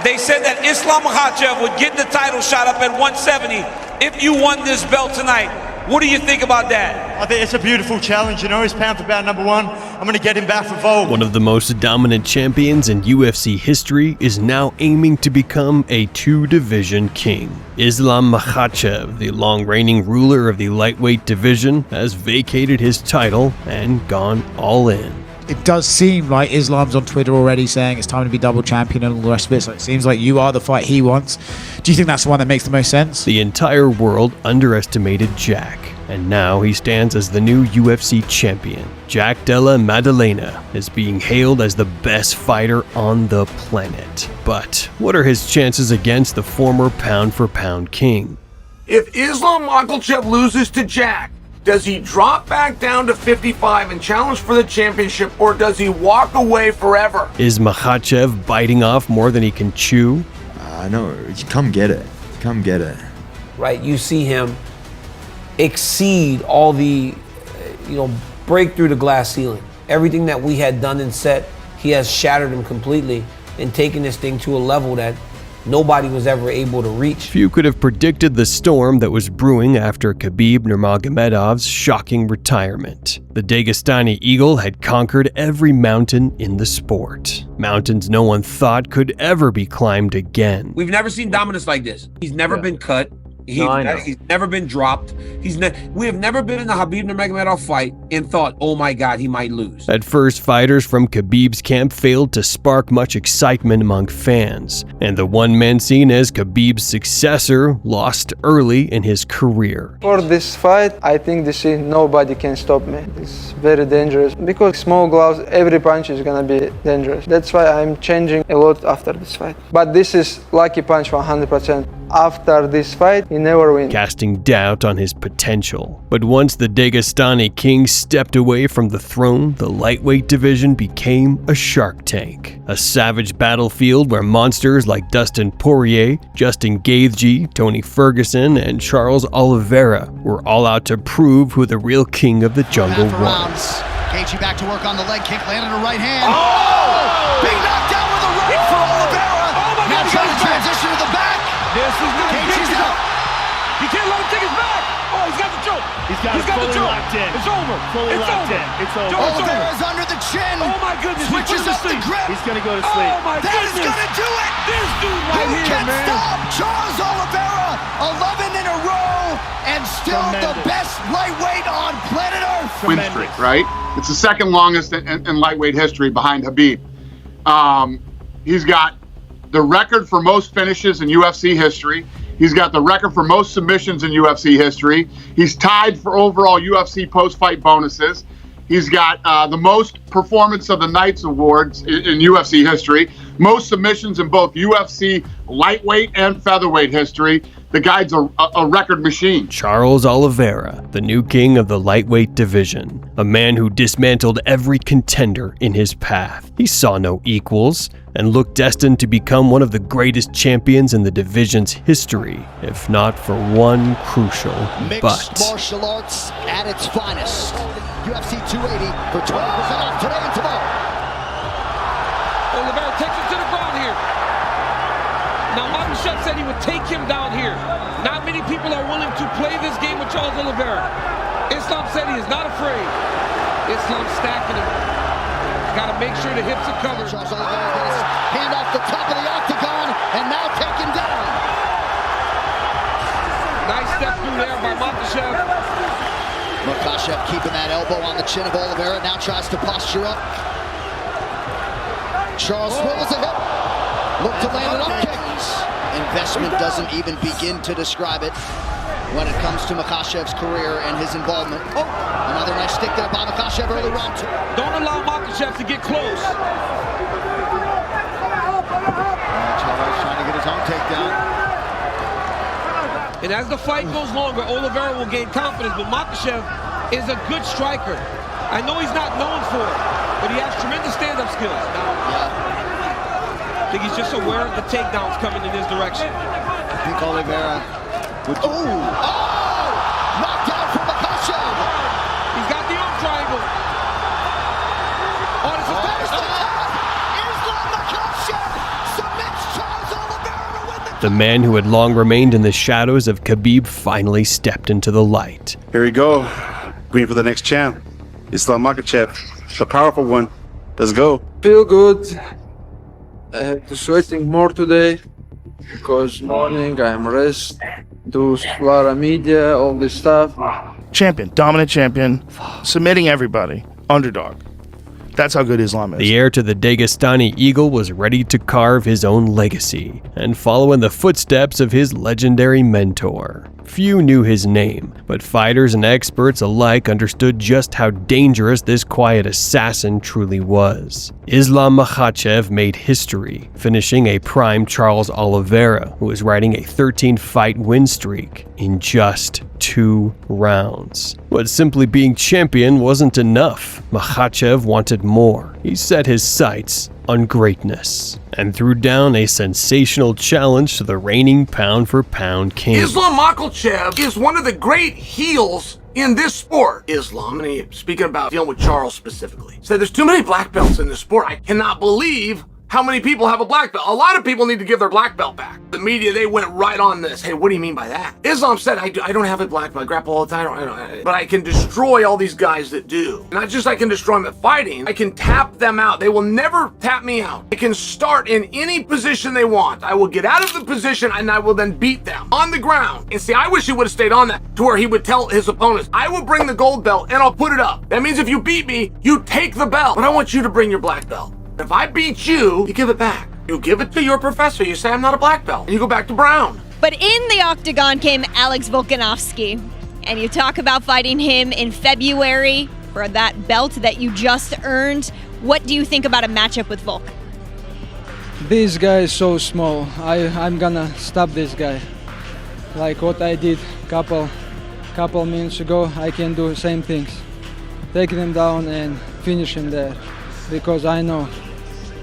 They said that Islam Makhachev would get the title shot up at 170 if you won this belt tonight. What do you think about that? I think it's a beautiful challenge. You know, he's pound for pound #1. I'm going to get him back for Volk. One of the most dominant champions in UFC history is now aiming to become a two-division king. Islam Makhachev, the long-reigning ruler of the lightweight division, has vacated his title and gone all in. It does seem like Islam's on Twitter already saying it's time to be double champion and all the rest of it, so it seems like you are the fight he wants. Do you think that's the one that makes the most sense? The entire world underestimated Jack, and now he stands as the new UFC champion. Jack Della Maddalena is being hailed as the best fighter on the planet. But what are his chances against the former pound-for-pound king? If Islam Makhachev loses to Jack, does he drop back down to 55 and challenge for the championship, or does he walk away forever? Is Makhachev biting off more than he can chew? No, come get it. Come get it. Right, you see him exceed all the, break through the glass ceiling. Everything that we had done and set, he has shattered him completely and taken this thing to a level that nobody was ever able to reach. Few could have predicted the storm that was brewing after Khabib Nurmagomedov's shocking retirement. The Dagestani Eagle had conquered every mountain in the sport. Mountains no one thought could ever be climbed again. We've never seen dominance like this. He's never been cut. He's never been dropped. We have never been in a Khabib Nurmagomedov fight and thought, oh my God, he might lose. At first, fighters from Khabib's camp failed to spark much excitement among fans, and the one man seen as Khabib's successor lost early in his career. For this fight, I think nobody can stop me. It's very dangerous because small gloves, every punch is gonna be dangerous. That's why I'm changing a lot after this fight. But this is lucky punch 100%. After this fight, he never wins. Casting doubt on his potential. But once the Dagestani king stepped away from the throne, the lightweight division became a shark tank. A savage battlefield where monsters like Dustin Poirier, Justin Gaethje, Tony Ferguson, and Charles Oliveira were all out to prove who the real king of the jungle was. Gaethje back to work on the leg kick, landed a right hand. Oh! Big knockdown with a right for Oliveira. Now trying to transition to the back. This is not Gaethje's out. You can't let him take his back. Oh, he's got the choke. He's got the choke. Locked in. It's over. Fully locked in. It's over. Oliveira's under the chin. Oh my goodness. Switches up the grip. He's going to go to sleep. Oh my That goodness. is going to do it. This dude right Who here, can man. stop Charles Oliveira? 11 in a row and still the best lightweight on planet Earth. Win streak, right? It's the second longest in lightweight history behind Khabib. He's got the record for most finishes in UFC history. He's got the record for most submissions in UFC history. He's tied for overall UFC post-fight bonuses. He's got the most Performance of the Nights awards in UFC history. Most submissions in both UFC lightweight and featherweight history. The guy's a record machine. Charles Oliveira, the new king of the lightweight division, a man who dismantled every contender in his path. He saw no equals and looked destined to become one of the greatest champions in the division's history, if not for one crucial but. Mixed martial arts at its finest. UFC 280 for 20% off today and tomorrow. Oliveira takes it to the ground here. Now, Makhachev said he would take him down here. Not many people are willing to play this game with Charles Oliveira. Islam said he is not afraid. Islam stacking him. Got to make sure the hips are covered. Charles Oliveira got his hand off the top of the octagon and now taken down. Nice step through there by Makhachev. Makhachev keeping that elbow on the chin of Oliveira, now tries to posture up. Charles swivels a hip. Look to land an up kick. Investment doesn't even begin to describe it when it comes to Makhachev's career and his involvement. Oh, another nice stick there by Makhachev early round two. Don't allow Makhachev to get close. Charles trying to get his own takedown. And as the fight goes longer, Oliveira will gain confidence, but Makhachev is a good striker. I know he's not known for it, but he has tremendous stand-up skills. I think he's just aware of the takedowns coming in his direction. I think Oliveira would... Oh! Knockdown from Makhachev! He's got the arm triangle. Oh, this is Islam Makhachev submits Charles The man who had long remained in the shadows of Khabib finally stepped into the light. Here we go. Going for the next champ. Islam Makhachev, the powerful one. Let's go. Feel good. I have to sweating more today because morning I'm rest, do a lot of media, all this stuff. Champion, dominant champion, submitting everybody, underdog. That's how good Islam is. The heir to the Dagestani Eagle was ready to carve his own legacy and follow in the footsteps of his legendary mentor. Few knew his name, but fighters and experts alike understood just how dangerous this quiet assassin truly was. Islam Makhachev made history, finishing a prime Charles Oliveira, who was riding a 13-fight win streak in just 2 rounds. But simply being champion wasn't enough. Makhachev wanted more. He set his sights on greatness and threw down a sensational challenge to the reigning pound-for-pound king. Islam Makhachev is one of the great heels in this sport. Islam, and he, speaking about dealing with Charles specifically, said there's too many black belts in this sport. I cannot believe how many people have a black belt. A lot of people need to give their black belt back. The media, they went right on this. Hey, what do you mean by that? Islam said, I don't have a black belt. I grapple all the time, but I can destroy all these guys that do. Not just I can destroy them at fighting, I can tap them out. They will never tap me out. They can start in any position they want. I will get out of the position and I will then beat them on the ground. And see, I wish he would have stayed on that to where he would tell his opponents, I will bring the gold belt and I'll put it up. That means if you beat me, you take the belt, but I want you to bring your black belt. If I beat you, you give it back. You give it to your professor. You say, I'm not a black belt. And you go back to brown. But in the octagon came Alex Volkanovski. And you talk about fighting him in February for that belt that you just earned. What do you think about a matchup with Volk? This guy is so small. I'm gonna stop this guy. Like what I did couple minutes ago, I can do the same things. Take him down and finish him there. Because I know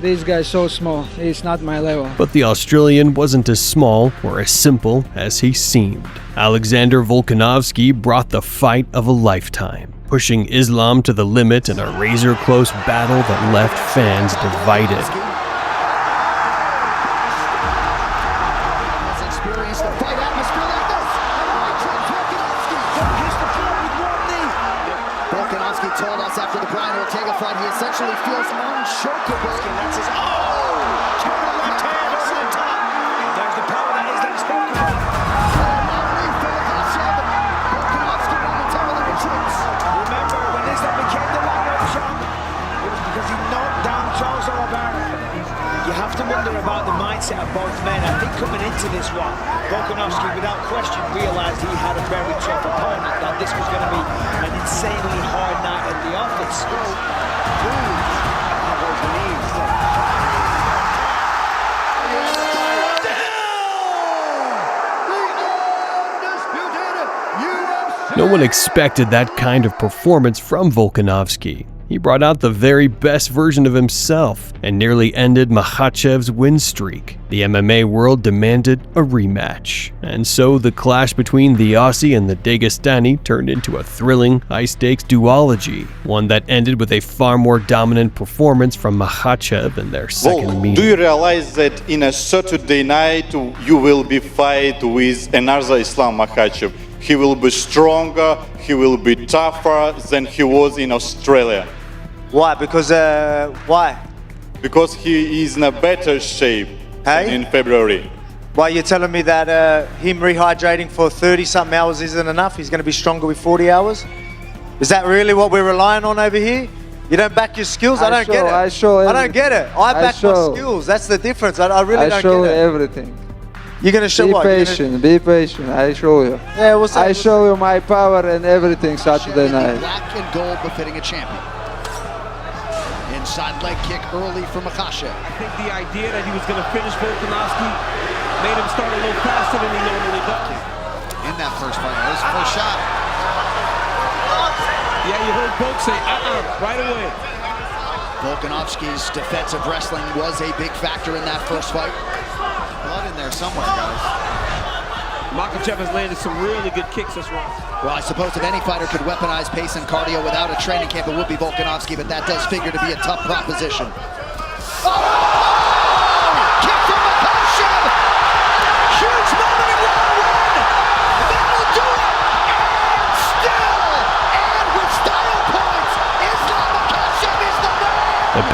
this guy is so small, he's not my level. But the Australian wasn't as small or as simple as he seemed. Alexander Volkanovski brought the fight of a lifetime, pushing Islam to the limit in a razor-close battle that left fans divided. Volkanovski told us after the Brian Ortega fight, he essentially feels unshakable. Total left hand over the top. There's the power that Islam's spoken about. Volkanovski momentarily retreats. Remember, when Islam became the lightweight champ, it was because he knocked down Charles Oliveira. You have to wonder about the mindset of both men. I think coming into this one, Volkanovski, without question, realized he had a very tough opponent, that this was going to be an insanely hard night at the office. No one expected that kind of performance from Volkanovski. He brought out the very best version of himself and nearly ended Makhachev's win streak. The MMA world demanded a rematch, and so the clash between the Aussie and the Dagestani turned into a thrilling, high-stakes duology, one that ended with a far more dominant performance from Makhachev in their second meeting. Do you realize that in a Saturday night you will be fight with another Islam Makhachev? He will be stronger, he will be tougher than he was in Australia. Why? Because, why? Because he is in a better shape than in February. Why, you're telling me that him rehydrating for 30-something hours isn't enough? He's going to be stronger with 40 hours? Is that really what we're relying on over here? You don't back your skills? I don't get it. I don't get it. I back my skills. That's the difference. I really don't get it. I show everything. You're going to show what? Be patient. I show you. Yeah, what's that? I show you my power and everything Saturday night. Black and gold befitting a champion. Inside leg kick early for Makhachev. I think the idea that he was going to finish Volkanovski made him start a little faster than he normally does. In that first fight, that was the first shot. Yeah, you heard Volk say, right away. Volkanovski's defensive wrestling was a big factor in that first fight. Blood in there somewhere, guys. Makhachev has landed some really good kicks this round. Well, I suppose if any fighter could weaponize pace and cardio without a training camp, it would be Volkanovski, but that does figure to be a tough proposition. Oh! Kick from Makhachev!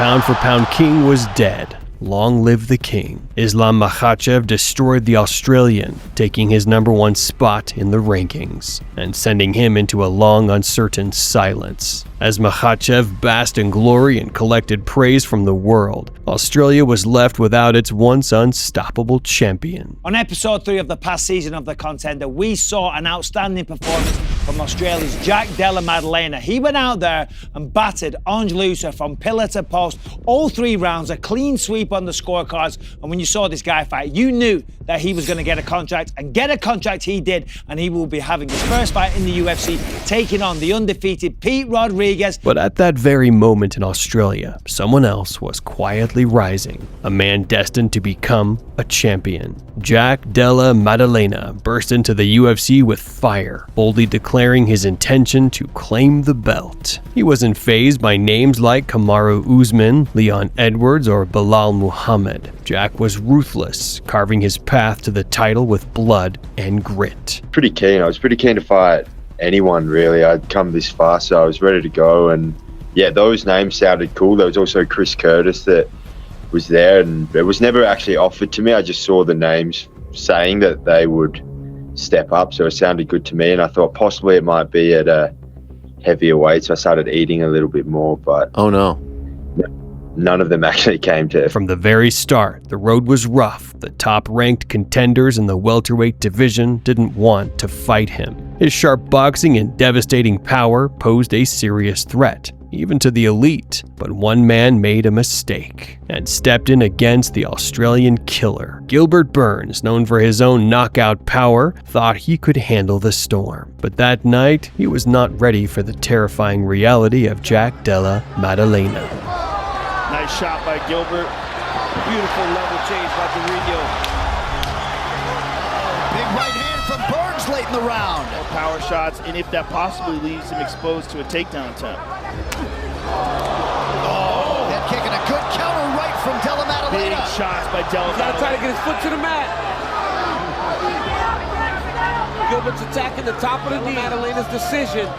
pound-for-pound king was dead. Long live the king. Islam Makhachev destroyed the Australian, taking his #1 spot in the rankings, and sending him into a long, uncertain silence. As Makhachev basked in glory and collected praise from the world, Australia was left without its once unstoppable champion. On episode 3 of the past season of The Contender, we saw an outstanding performance from Australia's Jack Della Maddalena. He went out there and battered Ange Lusa from pillar to post, all 3 rounds, a clean sweep on the scorecards. And when you saw this guy fight, you knew that he was going to get a contract, and get a contract he did, and he will be having his first fight in the UFC, taking on the undefeated Pete Rodriguez. But at that very moment in Australia, someone else was quietly rising, a man destined to become a champion. Jack Della Maddalena burst into the UFC with fire, boldly declaring his intention to claim the belt. He wasn't fazed by names like Kamaru Usman, Leon Edwards, or Belal Muhammad. Jack was ruthless, carving his path to the title with blood and grit. Pretty keen. I was pretty keen to fight anyone, really. I'd come this far, so I was ready to go. And yeah, those names sounded cool. There was also Chris Curtis that was there, and it was never actually offered to me. I just saw the names saying that they would step up, so it sounded good to me. And I thought possibly it might be at a heavier weight, so I started eating a little bit more. But oh no, none of them actually came to. From the very start, the road was rough. The top-ranked contenders in the welterweight division didn't want to fight him. His sharp boxing and devastating power posed a serious threat, even to the elite. But one man made a mistake and stepped in against the Australian killer. Gilbert Burns, known for his own knockout power, thought he could handle the storm. But that night, he was not ready for the terrifying reality of Jack Della Maddalena. Nice shot by Gilbert. Beautiful level change by Durinho. Big right hand from Burns late in the round. More power shots, and if that possibly leaves him exposed to a takedown attempt. Oh, head kick and a good counter right from Della Maddalena. Big shots by Della Maddalena. Gotta try to get his foot to the mat. Gilbert's attacking the top of the knee. Maddalena's decision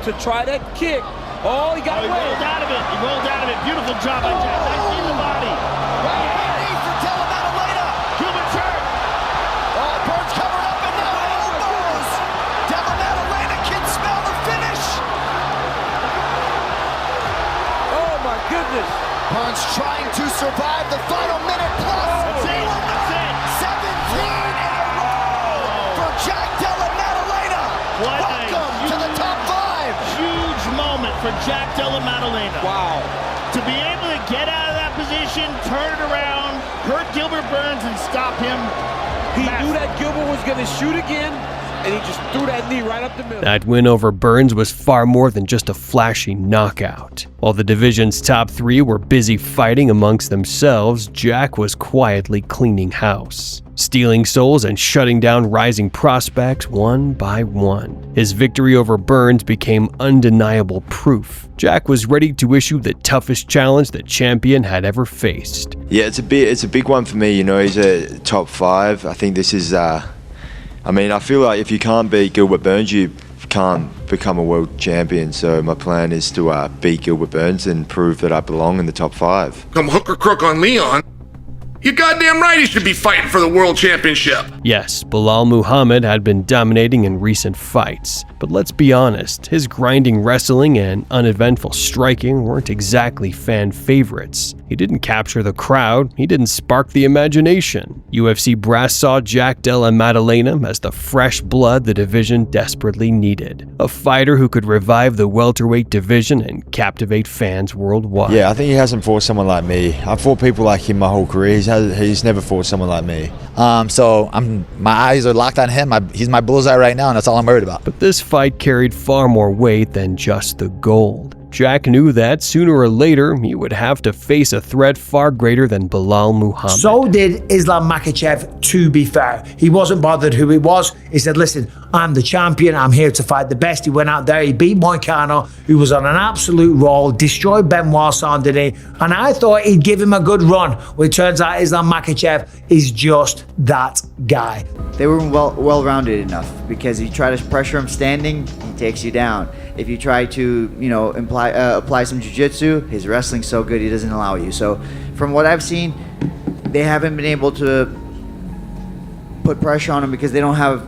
to try that kick. Oh, he got away. He rolled out of it. He rolled out of it. Beautiful job by Jack. Nice in the body. Knee for Della Maddalena. Gilbert's hurt. Oh, Burns covered up and now elbows. Della Maddalena can smell the finish. Oh my goodness. Burns trying to survive the final minute plus. That's it. That's it. 17 in a row for Jack Della Maddalena. Welcome to the top 5. Huge moment for Jack Della Maddalena. Wow. To be able to get out of that position, turn it around, hurt Gilbert Burns, and stop him. He knew that Gilbert was going to shoot again, and he just threw that knee right up the middle. That win over Burns was far more than just a flashy knockout. While the division's top 3 were busy fighting amongst themselves, Jack was quietly cleaning house, stealing souls and shutting down rising prospects one by one. His victory over Burns became undeniable proof. Jack was ready to issue the toughest challenge the champion had ever faced. Yeah, it's a big one for me. You know, he's a top 5. I think this is. I feel like if you can't beat Gilbert Burns, you can't become a world champion. So my plan is to beat Gilbert Burns and prove that I belong in the top 5. Come hook or crook on Leon. You're goddamn right he should be fighting for the world championship. Yes, Belal Muhammad had been dominating in recent fights, but let's be honest, his grinding wrestling and uneventful striking weren't exactly fan favorites. He didn't capture the crowd, he didn't spark the imagination. UFC brass saw Jack Della Maddalena as the fresh blood the division desperately needed. A fighter who could revive the welterweight division and captivate fans worldwide. Yeah, I think he hasn't fought someone like me. I've fought people like him my whole career. He's never fought someone like me. So my eyes are locked on him. He's my bullseye right now, and that's all I'm worried about. But this fight carried far more weight than just the gold. Jack knew that sooner or later he would have to face a threat far greater than Belal Muhammad. So did Islam Makhachev, to be fair. He wasn't bothered who it was. He said, listen, I'm the champion. I'm here to fight the best. He went out there. He beat Moicano, who was on an absolute roll, destroyed Benoit Saint-Denis, and I thought he'd give him a good run. Well, it turns out Islam Makhachev is just that guy. They were well-rounded enough, because if you try to pressure him standing, he takes you down. If you try to, apply some jiu-jitsu, his wrestling's so good he doesn't allow you. So from what I've seen, they haven't been able to put pressure on him because they don't have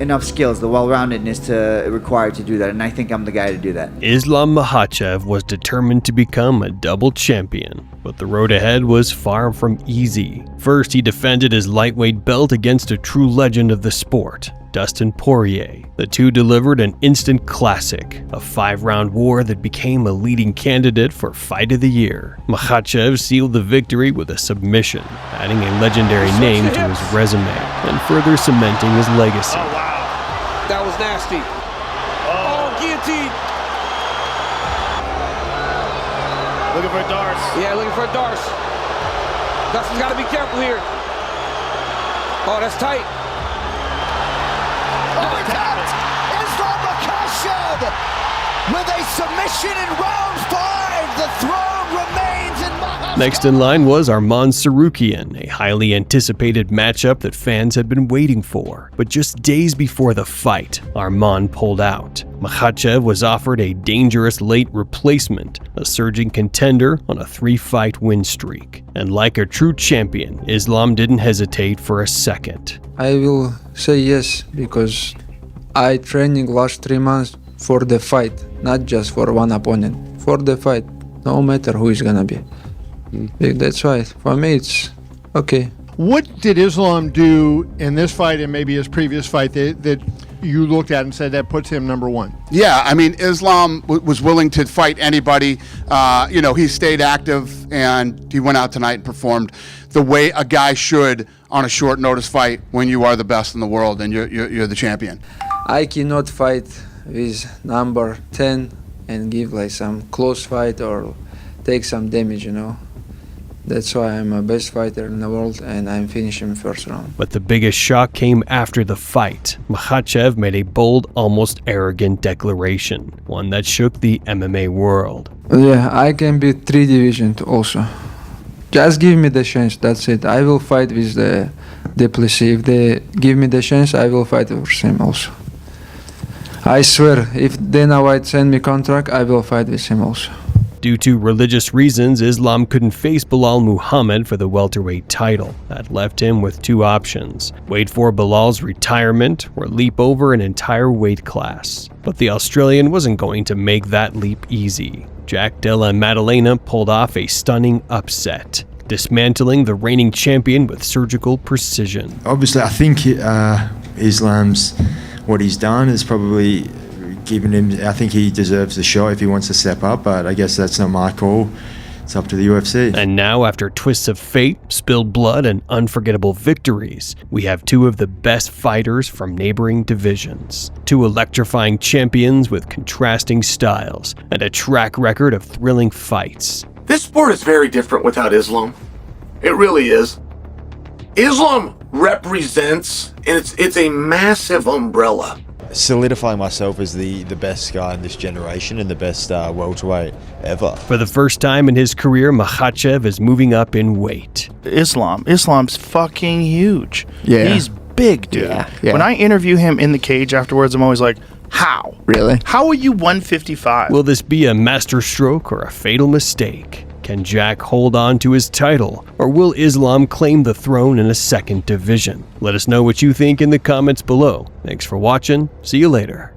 enough skills, the well-roundedness required to do that, and I think I'm the guy to do that. Islam Makhachev was determined to become a double champion, but the road ahead was far from easy. First, he defended his lightweight belt against a true legend of the sport, Dustin Poirier. The two delivered an instant classic, a 5-round war that became a leading candidate for Fight of the Year. Makhachev sealed the victory with a submission, adding a legendary name to his resume and further cementing his legacy. Oh, wow. That was nasty. Oh, guillotine. Looking for a Darce. Yeah, looking for a Darce. Dustin's got to be careful here. Oh, that's tight. Overtapped! Islam Makhachev with a submission in round 5. The throne remains in Makhachev. Next in line was Arman Tsarukyan, a highly anticipated matchup that fans had been waiting for. But just days before the fight, Arman pulled out. Makhachev was offered a dangerous late replacement, a surging contender on a 3-fight win streak. And like a true champion, Islam didn't hesitate for a second. I will say yes, because I training last 3 months for the fight, not just for one opponent, for the fight, no matter who is gonna be. That's why, for me, it's okay. What did Islam do in this fight and maybe his previous fight that you looked at and said that puts him number one? Yeah, I mean, Islam was willing to fight anybody. He stayed active, and he went out tonight and performed the way a guy should on a short notice fight when you are the best in the world and you're the champion. I cannot fight with number 10 and give like some close fight or take some damage, That's why I'm a best fighter in the world, and I'm finishing first round. But the biggest shock came after the fight. Makhachev made a bold, almost arrogant declaration, one that shook the MMA world. Yeah, I can be 3 divisions also. Just give me the chance, that's it. I will fight with the Duplessis. If they give me the chance, I will fight with him also. I swear, if Dana White send me contract, I will fight with him also. Due to religious reasons, Islam couldn't face Belal Muhammad for the welterweight title. That left him with 2 options: wait for Belal's retirement or leap over an entire weight class. But the Australian wasn't going to make that leap easy. Jack Della and Maddalena pulled off a stunning upset, dismantling the reigning champion with surgical precision. Obviously, I think Islam's, what he's done is probably given him, I think he deserves the shot if he wants to step up, but I guess that's not my call. It's up to the UFC. And now, after twists of fate, spilled blood, and unforgettable victories, we have 2 of the best fighters from neighboring divisions. 2 electrifying champions with contrasting styles and a track record of thrilling fights. This sport is very different without Islam. It really is. Islam represents, and it's a massive umbrella. Solidifying myself as the best guy in this generation and the best welterweight ever. For the first time in his career, Makhachev is moving up in weight. Islam's fucking huge. Yeah. He's big, dude. Yeah. When I interview him in the cage afterwards, I'm always like, how? Really? How are you 155? Will this be a masterstroke or a fatal mistake? Can Jack hold on to his title, or will Islam claim the throne in a second division? Let us know what you think in the comments below. Thanks for watching. See you later.